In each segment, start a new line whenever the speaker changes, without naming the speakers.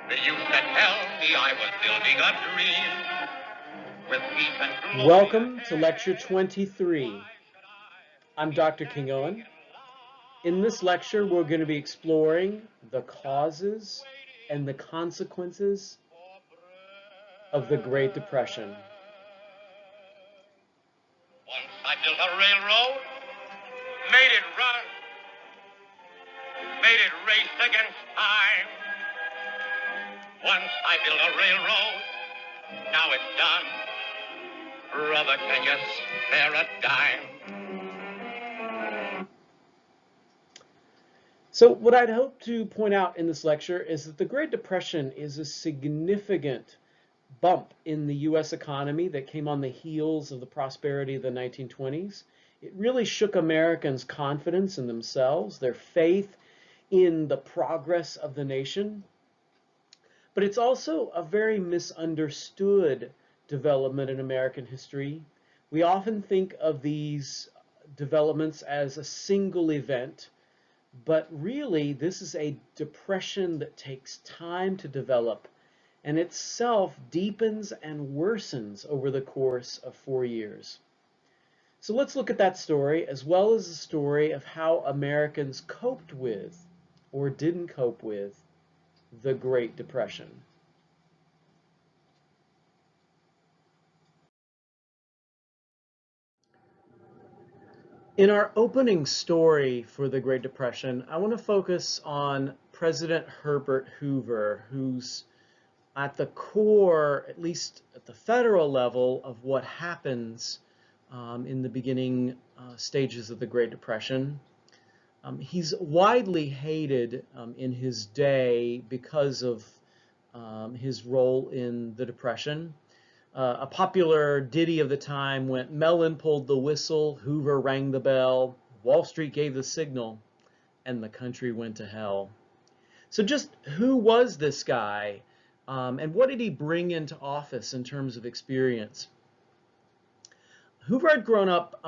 They used to tell me I was building a dream with peace and glory.
Welcome to Lecture 23. I'm Dr. King Owen. In this lecture, we're going to be exploring the causes and the consequences of the Great Depression.
Once I built a railroad, made it run, made it race against time. Once I built a railroad, now it's done. Brother, can you spare a dime?
So what I'd hope to point out in this lecture is that the Great Depression is a significant bump in the U.S. economy that came on the heels of the prosperity of the 1920s. It really shook Americans' confidence in themselves, their faith in the progress of the nation. But it's also a very misunderstood development in American history. We often think of these developments as a single event, but really this is a depression that takes time to develop and itself deepens and worsens over the course of 4 years. So let's look at that story as well as the story of how Americans coped with or didn't cope with the Great Depression. In our opening story for the Great Depression, I want to focus on President Herbert Hoover, who's at the core, at least at the federal level, of what happens in the beginning stages of the Great Depression. He's widely hated in his day because of his role in the Depression. A popular ditty of the time went, Mellon pulled the whistle, Hoover rang the bell, Wall Street gave the signal, and the country went to hell. So just who was this guy, and what did he bring into office in terms of experience? Hoover had grown up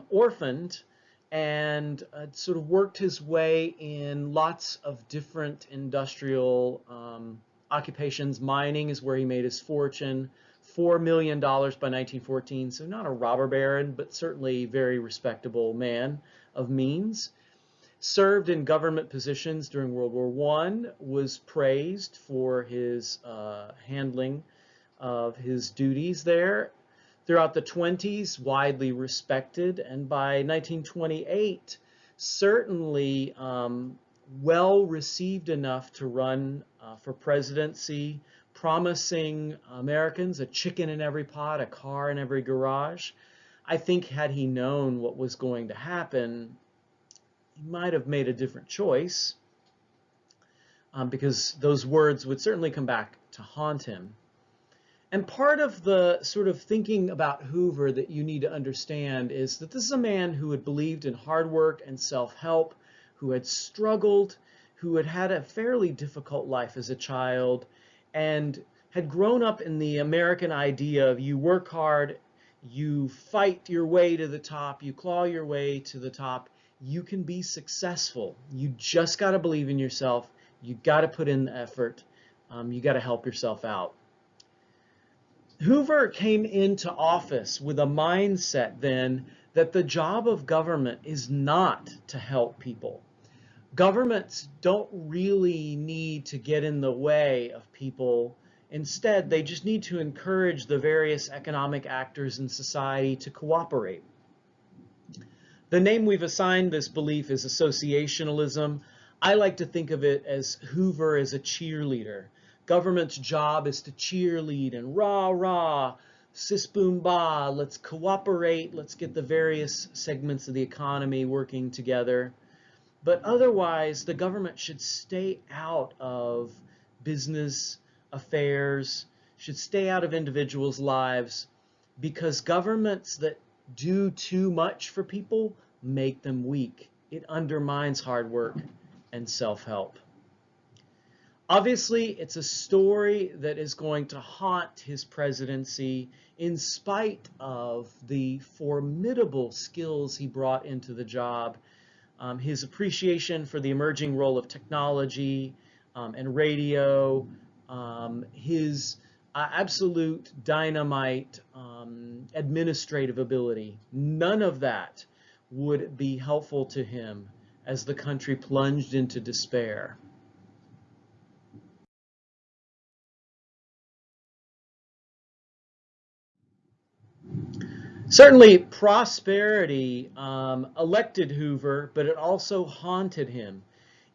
orphaned and sort of worked his way in lots of different industrial occupations. Mining is where he made his fortune. $4 million by 1914, so not a robber baron, but certainly a very respectable man of means. Served in government positions during World War I, was praised for his handling of his duties there. Throughout the 20s, widely respected, and by 1928, certainly well received enough to run for presidency, promising Americans a chicken in every pot, a car in every garage. I think had he known what was going to happen, he might have made a different choice because those words would certainly come back to haunt him. And part of the sort of thinking about Hoover that you need to understand is that this is a man who had believed in hard work and self-help, who had struggled, who had had a fairly difficult life as a child, and had grown up in the American idea of you work hard, you fight your way to the top, you claw your way to the top, you can be successful. You just got to believe in yourself, you got to put in the effort, you got to help yourself out. Hoover came into office with a mindset then that the job of government is not to help people. Governments don't really need to get in the way of people. Instead, they just need to encourage the various economic actors in society to cooperate. The name we've assigned this belief is associationalism. I like to think of it as Hoover as a cheerleader. Government's job is to cheerlead and rah, rah, sis boom ba, let's cooperate, let's get the various segments of the economy working together. But otherwise, the government should stay out of business affairs, should stay out of individuals' lives, because governments that do too much for people make them weak. It undermines hard work and self-help. Obviously, it's a story that is going to haunt his presidency in spite of the formidable skills he brought into the job. His appreciation for the emerging role of technology and radio, his absolute dynamite administrative ability. None of that would be helpful to him as the country plunged into despair. Certainly, prosperity elected Hoover, but it also haunted him.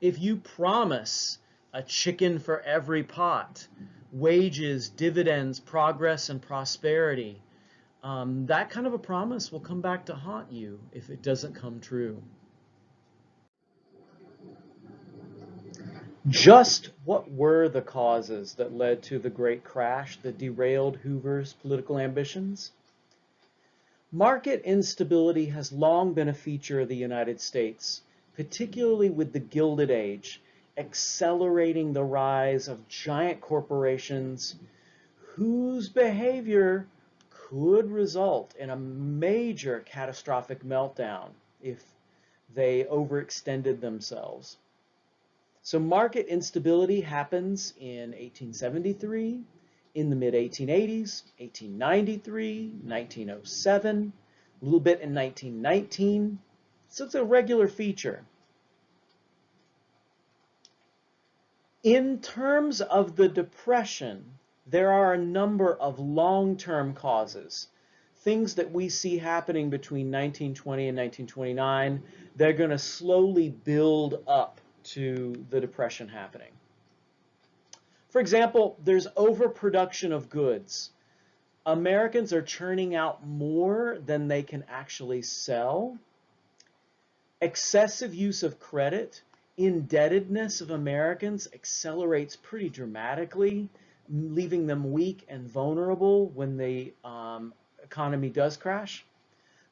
If you promise a chicken for every pot, wages, dividends, progress, and prosperity, that kind of a promise will come back to haunt you if it doesn't come true. Just what were the causes that led to the Great Crash that derailed Hoover's political ambitions? Market instability has long been a feature of the United States, particularly with the Gilded Age, accelerating the rise of giant corporations whose behavior could result in a major catastrophic meltdown if they overextended themselves. So market instability happens in 1873, in the mid-1880s, 1893, 1907, a little bit in 1919. So it's a regular feature. In terms of the Depression, there are a number of long-term causes. Things that we see happening between 1920 and 1929, they're going to slowly build up to the Depression happening. For example, there's overproduction of goods. Americans are churning out more than they can actually sell. Excessive use of credit, indebtedness of Americans accelerates pretty dramatically, leaving them weak and vulnerable when the economy does crash.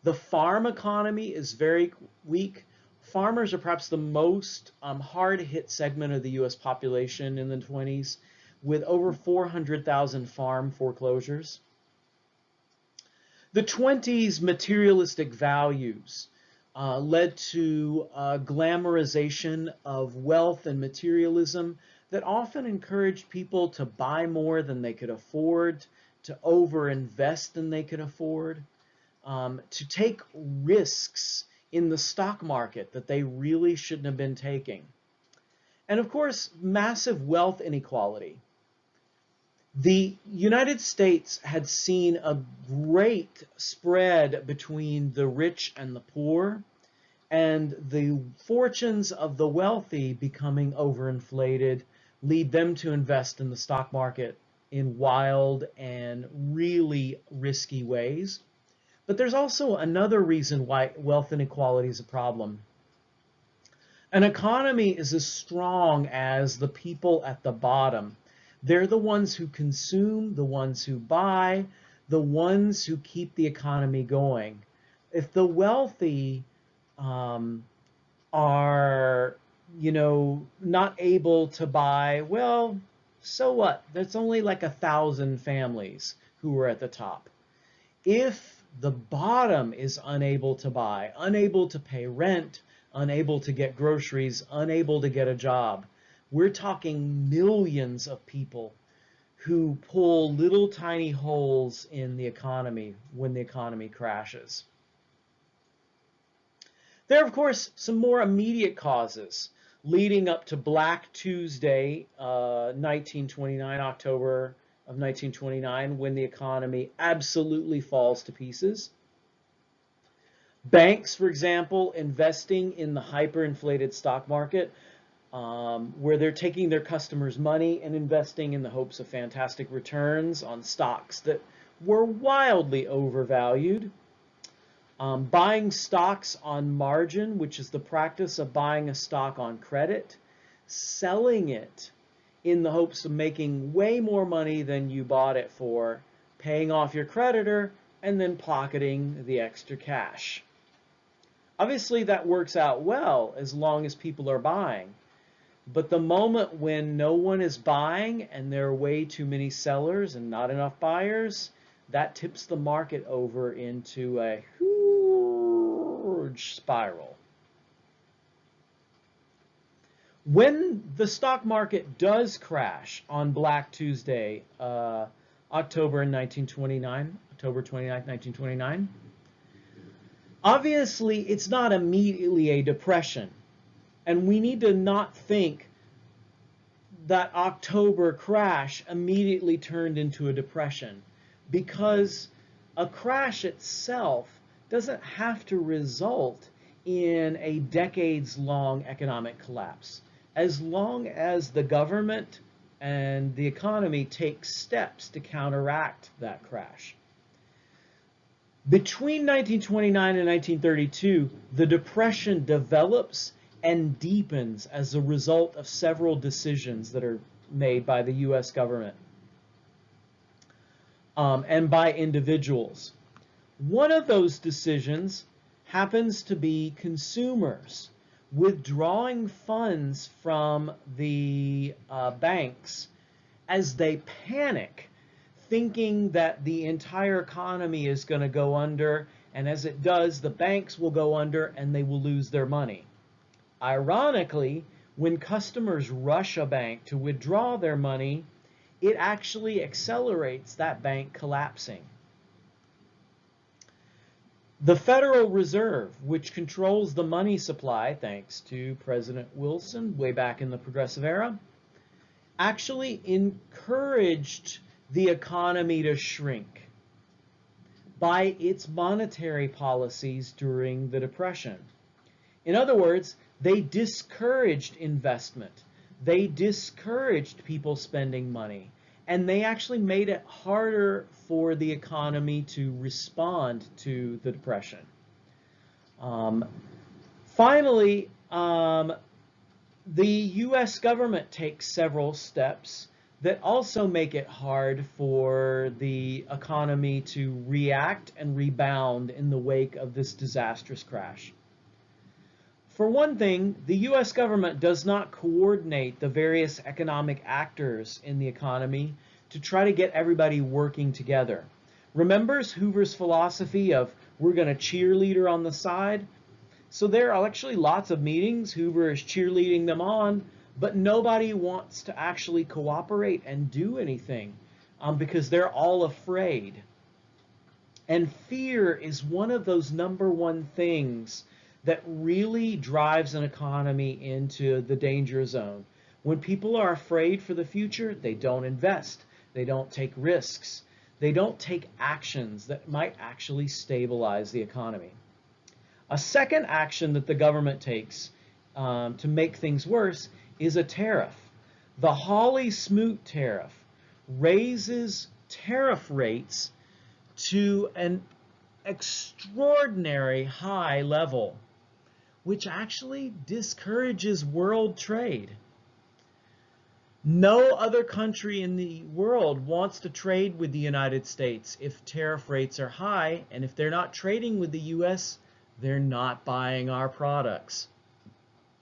The farm economy is very weak. Farmers are perhaps the most hard-hit segment of the U.S. population in the 20s, with over 400,000 farm foreclosures. The 20s materialistic values led to glamorization of wealth and materialism that often encouraged people to buy more than they could afford, to overinvest than they could afford, to take risks in the stock market that they really shouldn't have been taking. And of course, massive wealth inequality. The United States had seen a great spread between the rich and the poor, and the fortunes of the wealthy becoming overinflated lead them to invest in the stock market in wild and really risky ways. But there's also another reason why wealth inequality is a problem. An economy is as strong as the people at the bottom. They're the ones who consume, the ones who buy, the ones who keep the economy going. If the wealthy are, not able to buy, well, so what? There's only like 1,000 families who are at the top. If the bottom is unable to buy, unable to pay rent, unable to get groceries, unable to get a job, we're talking millions of people who pull little tiny holes in the economy when the economy crashes. There are, of course, some more immediate causes leading up to Black Tuesday, 1929, October of 1929, when the economy absolutely falls to pieces. Banks, for example, investing in the hyperinflated stock market, where they're taking their customers' money and investing in the hopes of fantastic returns on stocks that were wildly overvalued. Buying stocks on margin, which is the practice of buying a stock on credit, selling it in the hopes of making way more money than you bought it for, paying off your creditor, and then pocketing the extra cash. Obviously, that works out well as long as people are buying. But the moment when no one is buying and there are way too many sellers and not enough buyers, that tips the market over into a huge spiral. When the stock market does crash on Black Tuesday, October 1929, October 29th, 1929, obviously it's not immediately a depression. And we need to not think that October crash immediately turned into a depression, because a crash itself doesn't have to result in a decades-long economic collapse, as long as the government and the economy take steps to counteract that crash. Between 1929 and 1932, the Depression develops and deepens as a result of several decisions that are made by the U.S. government and by individuals. One of those decisions happens to be consumers withdrawing funds from the banks as they panic, thinking that the entire economy is going to go under, and as it does, the banks will go under and they will lose their money. Ironically, when customers rush a bank to withdraw their money, it actually accelerates that bank collapsing. The Federal Reserve, which controls the money supply, thanks to President Wilson way back in the Progressive Era, actually encouraged the economy to shrink by its monetary policies during the Depression. In other words, they discouraged investment. They discouraged people spending money. And they actually made it harder for the economy to respond to the Depression. Finally, the U.S. government takes several steps that also make it hard for the economy to react and rebound in the wake of this disastrous crash. For one thing, the U.S. government does not coordinate the various economic actors in the economy to try to get everybody working together. Remembers Hoover's philosophy of we're going to cheerleader on the side? So there are actually lots of meetings. Hoover is cheerleading them on, but nobody wants to actually cooperate and do anything because they're all afraid. And fear is one of those #1 things that really drives an economy into the danger zone. When people are afraid for the future, they don't invest, they don't take risks, they don't take actions that might actually stabilize the economy. A second action that the government takes to make things worse is a tariff. The Hawley-Smoot tariff raises tariff rates to an extraordinary high level, which actually discourages world trade. No other country in the world wants to trade with the United States if tariff rates are high, and if they're not trading with the U.S., they're not buying our products.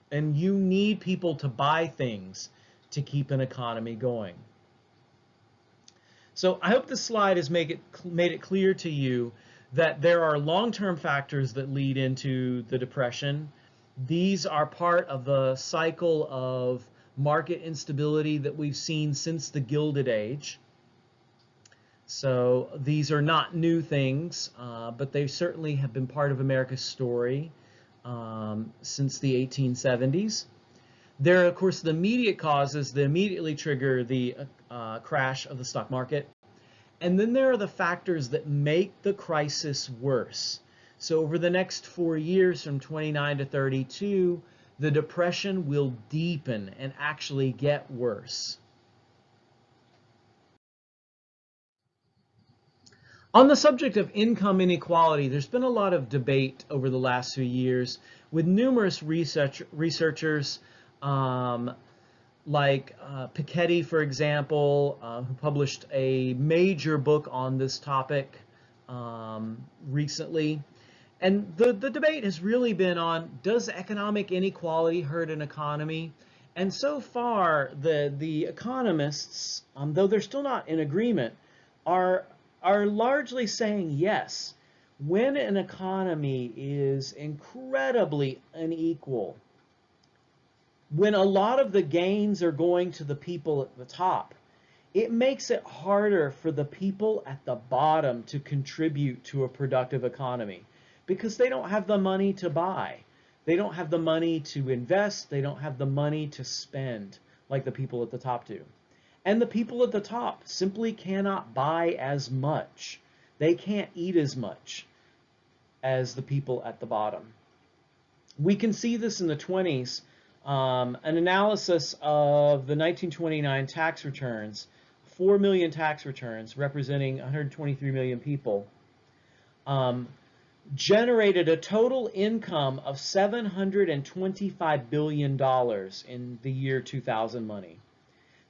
And you need people to buy things to keep an economy going. So I hope this slide has made it clear to you that there are long-term factors that lead into the Depression. These are part of the cycle of market instability that we've seen since the Gilded Age. So these are not new things, but they certainly have been part of America's story since the 1870s. There are, of course, the immediate causes that immediately trigger the crash of the stock market. And then there are the factors that make the crisis worse. So over the next 4 years, from 29 to 32, the Depression will deepen and actually get worse. On the subject of income inequality, there's been a lot of debate over the last few years with numerous researchers like Piketty, for example, who published a major book on this topic recently. And the debate has really been on, does economic inequality hurt an economy? And so far, the economists, though they're still not in agreement, are largely saying yes. When an economy is incredibly unequal, When a lot of the gains are going to the people at the top, it makes it harder for the people at the bottom to contribute to a productive economy because they don't have the money to buy. They don't have the money to invest. They don't have the money to spend like the people at the top do. And the people at the top simply cannot buy as much. They can't eat as much as the people at the bottom. We can see this in the 20s. An analysis of the 1929 tax returns, 4 million tax returns representing 123 million people, generated a total income of $725 billion in the year 2000 money.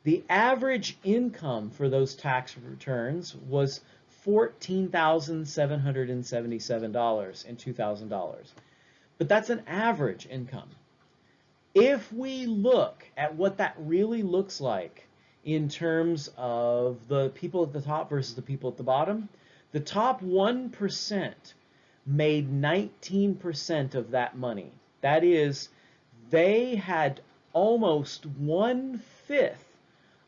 The average income for those tax returns was $14,777 in $2,000. But that's an average income. If we look at what that really looks like in terms of the people at the top versus the people at the bottom, the top 1% made 19% of that money. That is, they had almost 1/5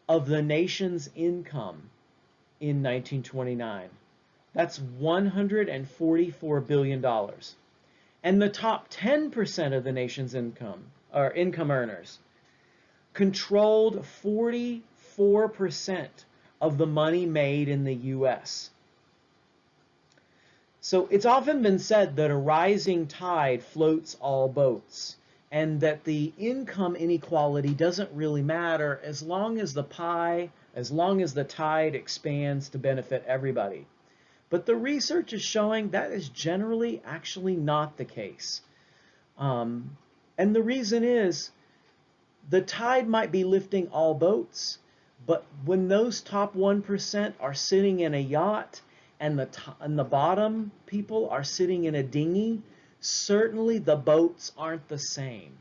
of the nation's income in 1929. That's $144 billion. And the top 10% of the nation's income, or income earners, controlled 44% of the money made in the U.S. So it's often been said that a rising tide floats all boats, and that the income inequality doesn't really matter as long as the pie, as long as the tide expands to benefit everybody. But the research is showing that is generally actually not the case. And the reason is the tide might be lifting all boats, but when those top 1% are sitting in a yacht and the bottom people are sitting in a dinghy, certainly the boats aren't the same.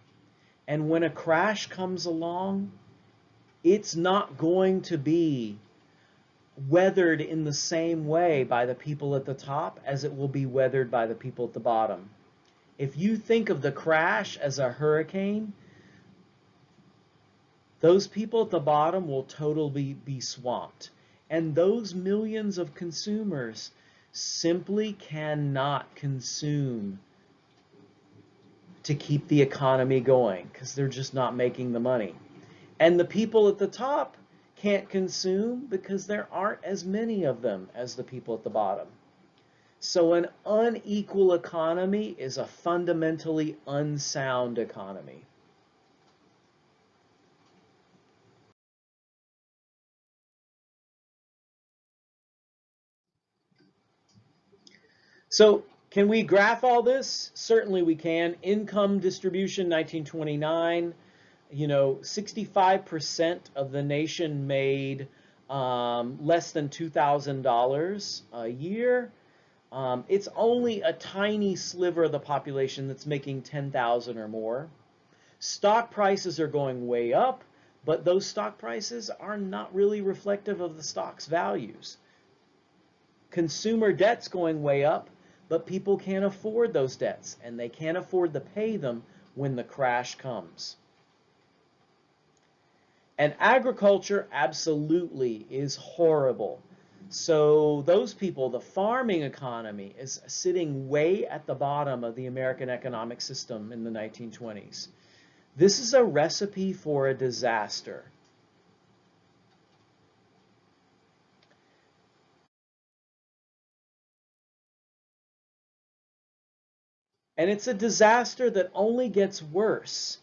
And when a crash comes along, it's not going to be weathered in the same way by the people at the top as it will be weathered by the people at the bottom. If you think of the crash as a hurricane, those people at the bottom will totally be swamped. And those millions of consumers simply cannot consume to keep the economy going because they're just not making the money. And the people at the top can't consume because there aren't as many of them as the people at the bottom. So an unequal economy is a fundamentally unsound economy. So can we graph all this? Certainly we can. Income distribution, 1929. 65% of the nation made less than $2,000 a year. It's only a tiny sliver of the population that's making $10,000 or more. Stock prices are going way up, but those stock prices are not really reflective of the stock's values. Consumer debt's going way up, but people can't afford those debts, and they can't afford to pay them when the crash comes. And agriculture absolutely is horrible. So those people, the farming economy is sitting way at the bottom of the American economic system in the 1920s. This is a recipe for a disaster. And it's a disaster that only gets worse.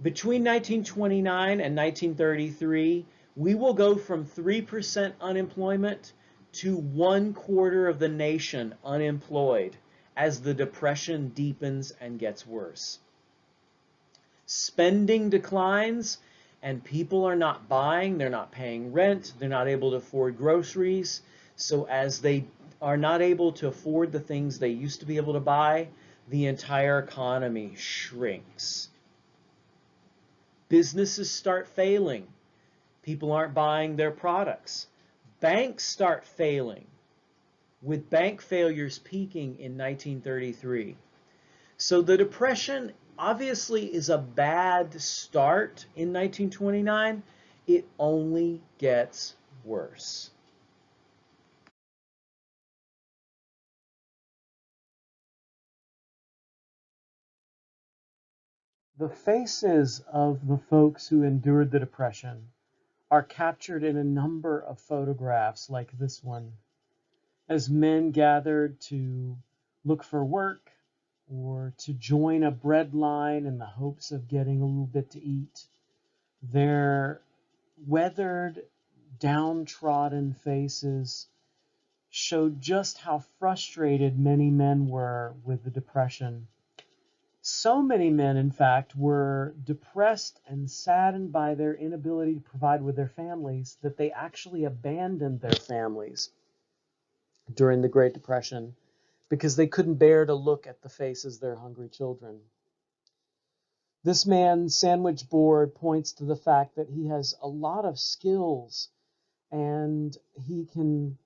Between 1929 and 1933, we will go from 3% unemployment to 1/4 of the nation unemployed as the depression deepens and gets worse. Spending declines and people are not buying, they're not paying rent, they're not able to afford groceries. So as they are not able to afford the things they used to be able to buy, the entire economy shrinks. Businesses start failing. People aren't buying their products. Banks start failing, with bank failures peaking in 1933. So the Depression obviously is a bad start in 1929, it only gets worse. The faces of the folks who endured the Depression are captured in a number of photographs like this one, as men gathered to look for work or to join a bread line in the hopes of getting a little bit to eat. Their weathered, downtrodden faces showed just how frustrated many men were with the Depression. So many men, in fact, were depressed and saddened by their inability to provide with their families that they actually abandoned their families during the Great Depression because they couldn't bear to look at the faces of their hungry children. This man's sandwich board points to the fact that he has a lot of skills and he can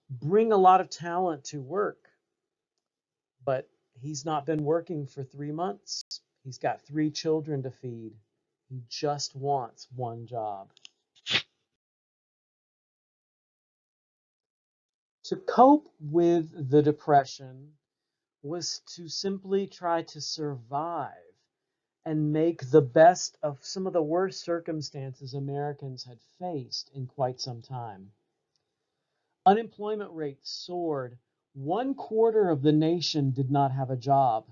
bring a lot of talent to work, but he's not been working for 3 months. He's got 3 children to feed. He just wants one job. To cope with the Depression was to simply try to survive and make the best of some of the worst circumstances Americans had faced in quite some time. Unemployment rates soared. 1/4 of the nation did not have a job.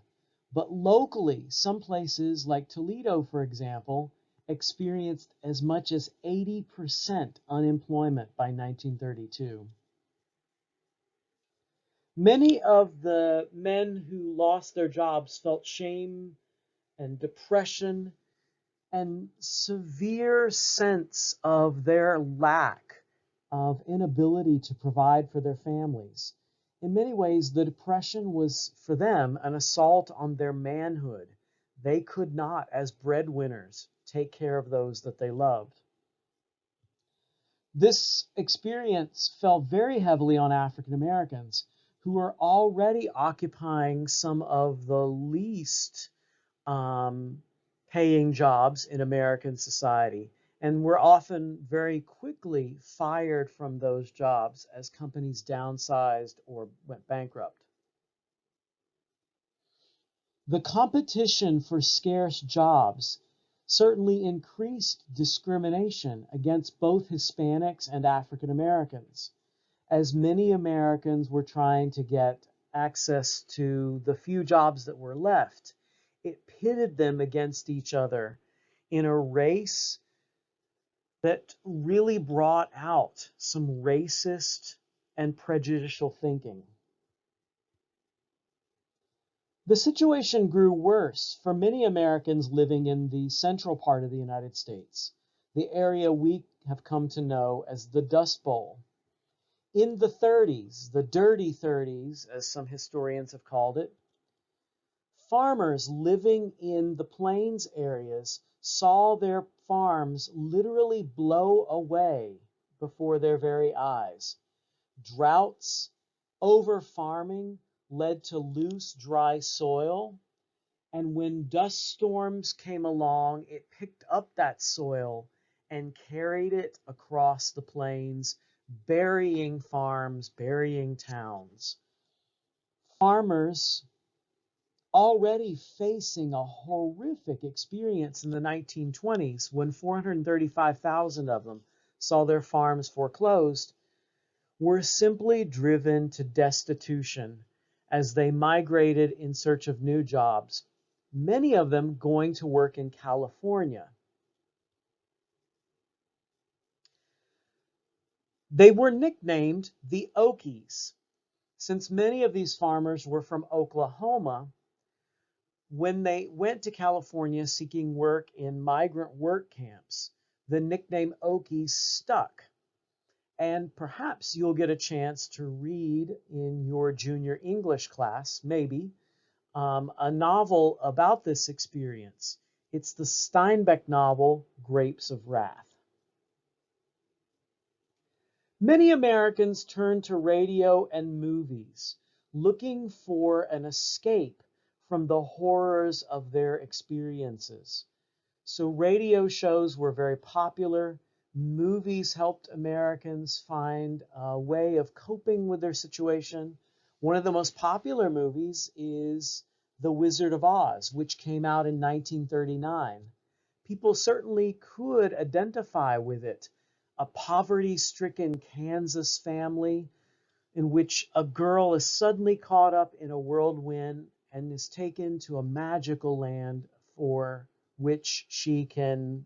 But locally, some places like Toledo, for example, experienced as much as 80% unemployment by 1932. Many of the men who lost their jobs felt shame and depression and severe sense of their lack of inability to provide for their families. In many ways, the Depression was, for them, an assault on their manhood. They could not, as breadwinners, take care of those that they loved. This experience fell very heavily on African Americans, who were already occupying some of the least paying jobs in American society, and were often very quickly fired from those jobs as companies downsized or went bankrupt. The competition for scarce jobs certainly increased discrimination against both Hispanics and African Americans, as many Americans were trying to get access to the few jobs that were left. It pitted them against each other in a race that really brought out some racist and prejudicial thinking. The situation grew worse for many Americans living in the central part of the United States, the area we have come to know as the Dust Bowl. In the 30s, the dirty 30s, as some historians have called it, farmers living in the plains areas saw their farms literally blow away before their very eyes. Droughts, over-farming led to loose, dry soil, and when dust storms came along, it picked up that soil and carried it across the plains, burying farms, burying towns. Farmers already facing a horrific experience in the 1920s when 435,000 of them saw their farms foreclosed, were simply driven to destitution as they migrated in search of new jobs, many of them going to work in California. They were nicknamed the Okies, since many of these farmers were from Oklahoma. When they went to California seeking work in migrant work camps, the nickname Okies stuck. And perhaps you'll get a chance to read in your junior English class, maybe, a novel about this experience. It's the Steinbeck novel, Grapes of Wrath. Many Americans turn to radio and movies, looking for an escape from the horrors of their experiences. So radio shows were very popular. Movies helped Americans find a way of coping with their situation. One of the most popular movies is The Wizard of Oz, which came out in 1939. People certainly could identify with it. A poverty-stricken Kansas family in which a girl is suddenly caught up in a whirlwind and is taken to a magical land through which she can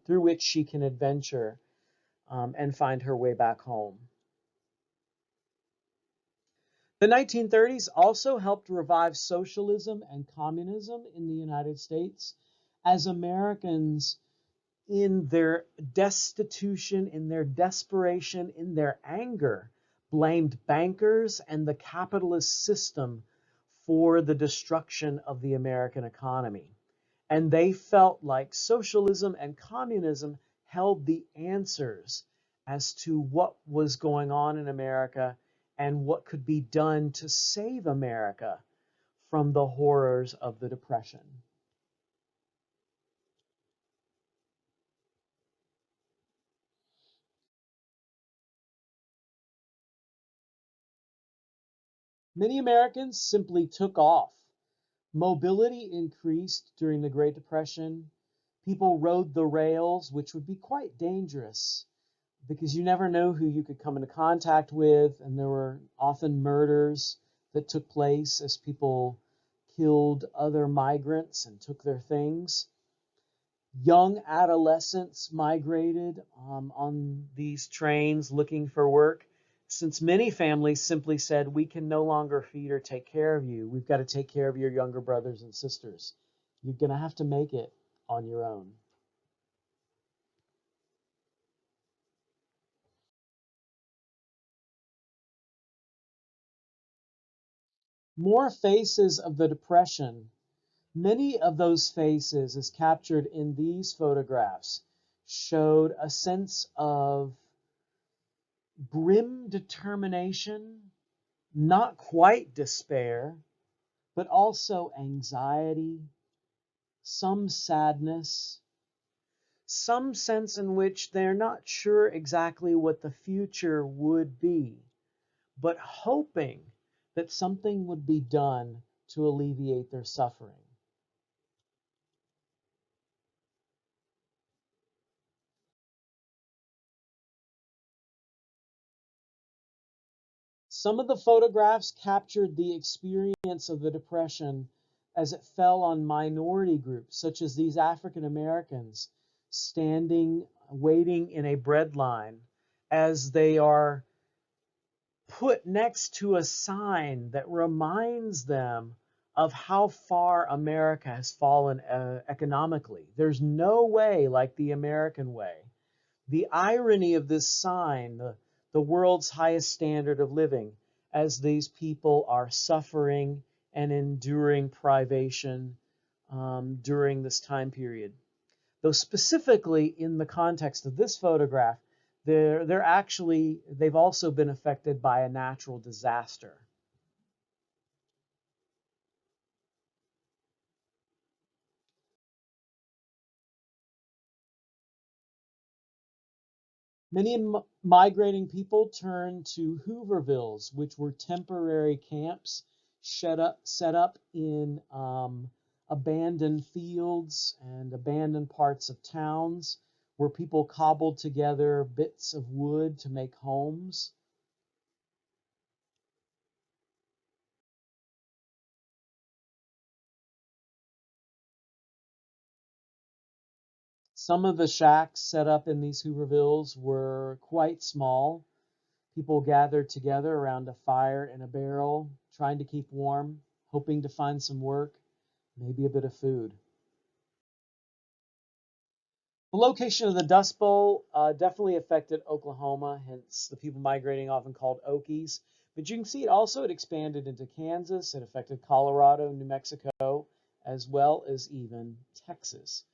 adventure and find her way back home. The 1930s also helped revive socialism and communism in the United States as Americans, in their destitution, in their desperation, in their anger, blamed bankers and the capitalist system for the destruction of the American economy. And they felt like socialism and communism held the answers as to what was going on in America and what could be done to save America from the horrors of the Depression. Many Americans simply took off. Mobility increased during the Great Depression. People rode the rails, which would be quite dangerous because you never know who you could come into contact with, and there were often murders that took place as people killed other migrants and took their things. Young adolescents migrated on these trains looking for work, since many families simply said, we can no longer feed or take care of you. We've got to take care of your younger brothers and sisters. You're going to have to make it on your own. More faces of the Depression. Many of those faces, as captured in these photographs, showed a sense of grim determination, not quite despair, but also anxiety, some sadness, some sense in which they're not sure exactly what the future would be, but hoping that something would be done to alleviate their suffering. Some of the photographs captured the experience of the Depression as it fell on minority groups, such as these African Americans standing, waiting in a bread line as they are put next to a sign that reminds them of how far America has fallen economically. There's no way like the American way. The irony of this sign, the world's highest standard of living, as these people are suffering and enduring privation during this time period. Though specifically in the context of this photograph, they've also been affected by a natural disaster. Many migrating people turned to Hoovervilles, which were temporary camps set up in abandoned fields and abandoned parts of towns where people cobbled together bits of wood to make homes. Some of the shacks set up in these Hoovervilles were quite small. People gathered together around a fire in a barrel, trying to keep warm, hoping to find some work, maybe a bit of food. The location of the Dust Bowl definitely affected Oklahoma, hence the people migrating often called Okies. But you can see it expanded into Kansas. It affected Colorado, New Mexico, as well as even Texas.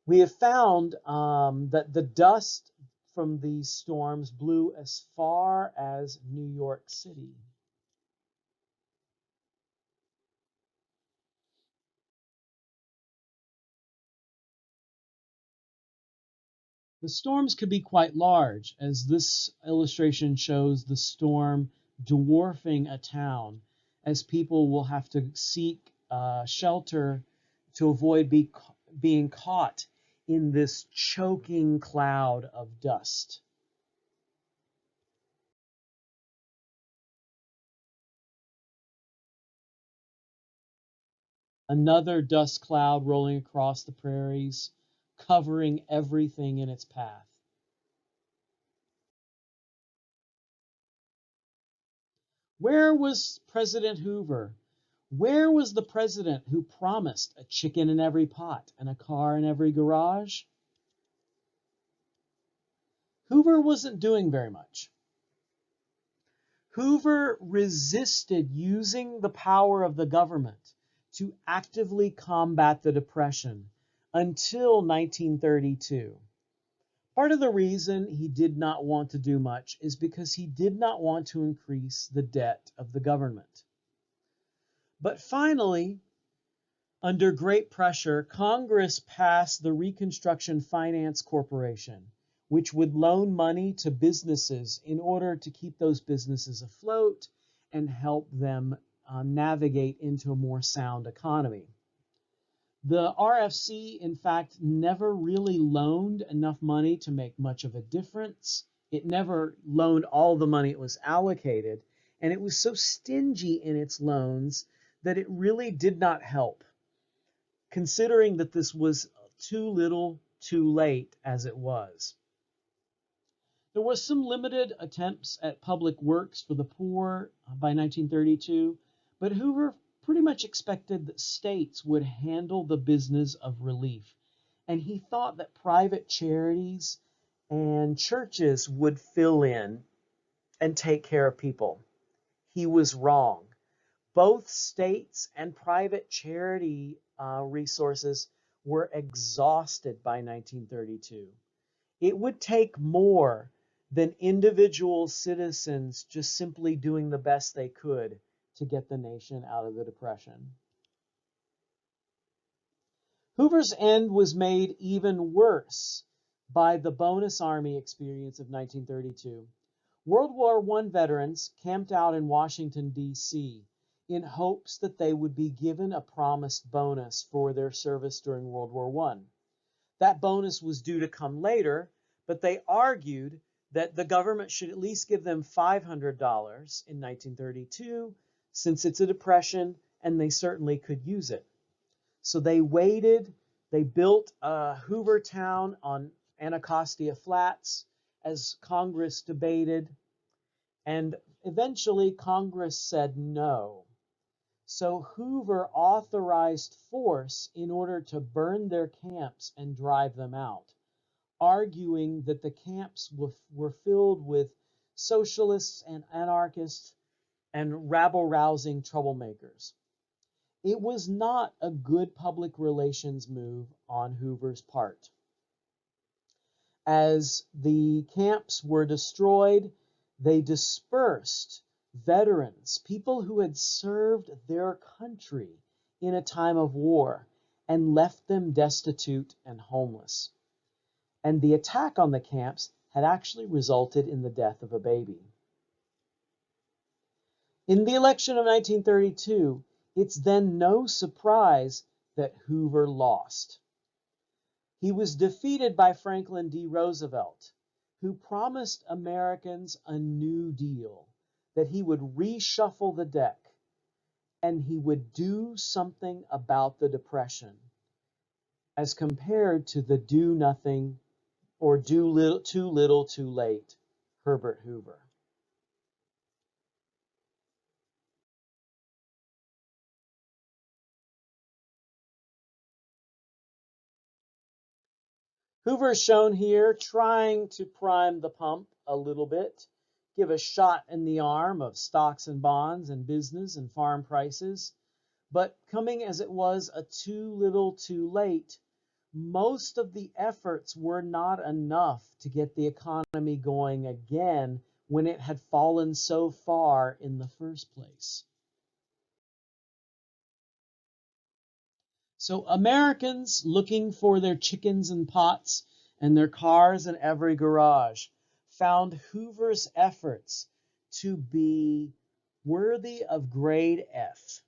We have found that the dust from these storms blew as far as New York City. The storms could be quite large, as this illustration shows the storm dwarfing a town, as people will have to seek shelter to avoid being caught in this choking cloud of dust. Another dust cloud rolling across the prairies, covering everything in its path. Where was President Hoover? Where was the president who promised a chicken in every pot and a car in every garage? Hoover wasn't doing very much. Hoover resisted using the power of the government to actively combat the Depression until 1932. Part of the reason he did not want to do much is because he did not want to increase the debt of the government. But finally, under great pressure, Congress passed the Reconstruction Finance Corporation, which would loan money to businesses in order to keep those businesses afloat and help them navigate into a more sound economy. The RFC, in fact, never really loaned enough money to make much of a difference. It never loaned all the money it was allocated, and it was so stingy in its loans that it really did not help, considering that this was too little, too late as it was. There was some limited attempts at public works for the poor by 1932, but Hoover pretty much expected that states would handle the business of relief, and he thought that private charities and churches would fill in and take care of people. He was wrong. Both states and private charity resources were exhausted by 1932. It would take more than individual citizens just simply doing the best they could to get the nation out of the Depression. Hoover's end was made even worse by the bonus army experience of 1932. World War I veterans camped out in Washington, D.C. in hopes that they would be given a promised bonus for their service during World War I. That bonus was due to come later, but they argued that the government should at least give them $500 in 1932, since it's a depression and they certainly could use it. So they waited. They built a Hoover Town on Anacostia Flats as Congress debated, and eventually Congress said no. So Hoover authorized force in order to burn their camps and drive them out, arguing that the camps were filled with socialists and anarchists and rabble-rousing troublemakers. It was not a good public relations move on Hoover's part. As the camps were destroyed, they dispersed veterans, people who had served their country in a time of war, and left them destitute and homeless. And the attack on the camps had actually resulted in the death of a baby. In the election of 1932, it's then no surprise that Hoover lost. He was defeated by Franklin D. Roosevelt, who promised Americans a New Deal, that he would reshuffle the deck, and he would do something about the Depression, as compared to the do nothing or do little, too late, Herbert Hoover. Hoover is shown here trying to prime the pump a little bit, give a shot in the arm of stocks and bonds and business and farm prices. But coming as it was a too little too late, most of the efforts were not enough to get the economy going again when it had fallen so far in the first place. So Americans looking for their chickens and pots and their cars in every garage, found Hoover's efforts to be worthy of grade F.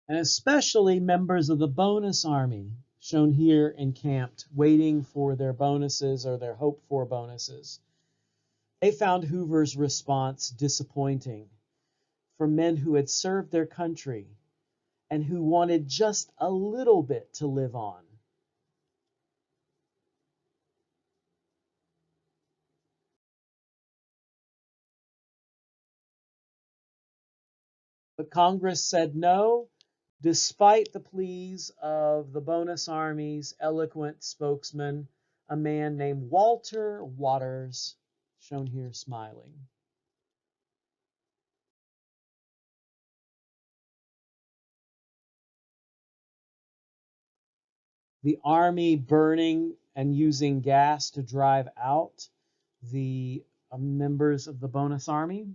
And especially members of the bonus army, shown here encamped, waiting for their bonuses or their hoped-for bonuses. They found Hoover's response disappointing. For men who had served their country and who wanted just a little bit to live on. But Congress said no, despite the pleas of the bonus army's eloquent spokesman, a man named Walter Waters, shown here smiling. The army burning and using gas to drive out the members of the bonus army.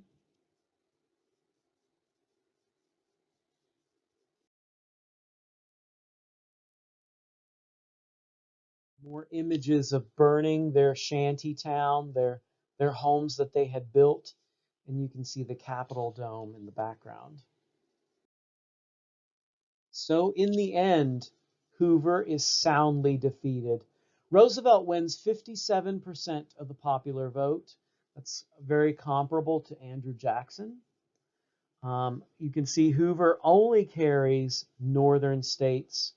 More images of burning their shanty town, their homes that they had built, and you can see the Capitol dome in the background. So in the end, Hoover is soundly defeated. Roosevelt wins 57% of the popular vote. That's very comparable to Andrew Jackson. You can see Hoover only carries northern states,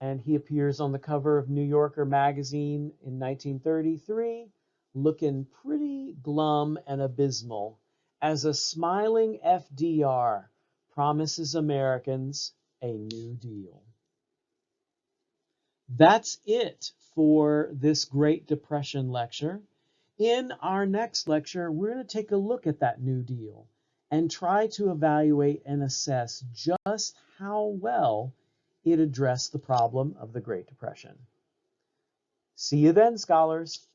and he appears on the cover of New Yorker magazine in 1933, looking pretty glum and abysmal, as a smiling FDR promises Americans a New Deal. That's it for this Great Depression lecture. In our next lecture, we're going to take a look at that New Deal and try to evaluate and assess just how well it addressed the problem of the Great Depression. See you then, scholars.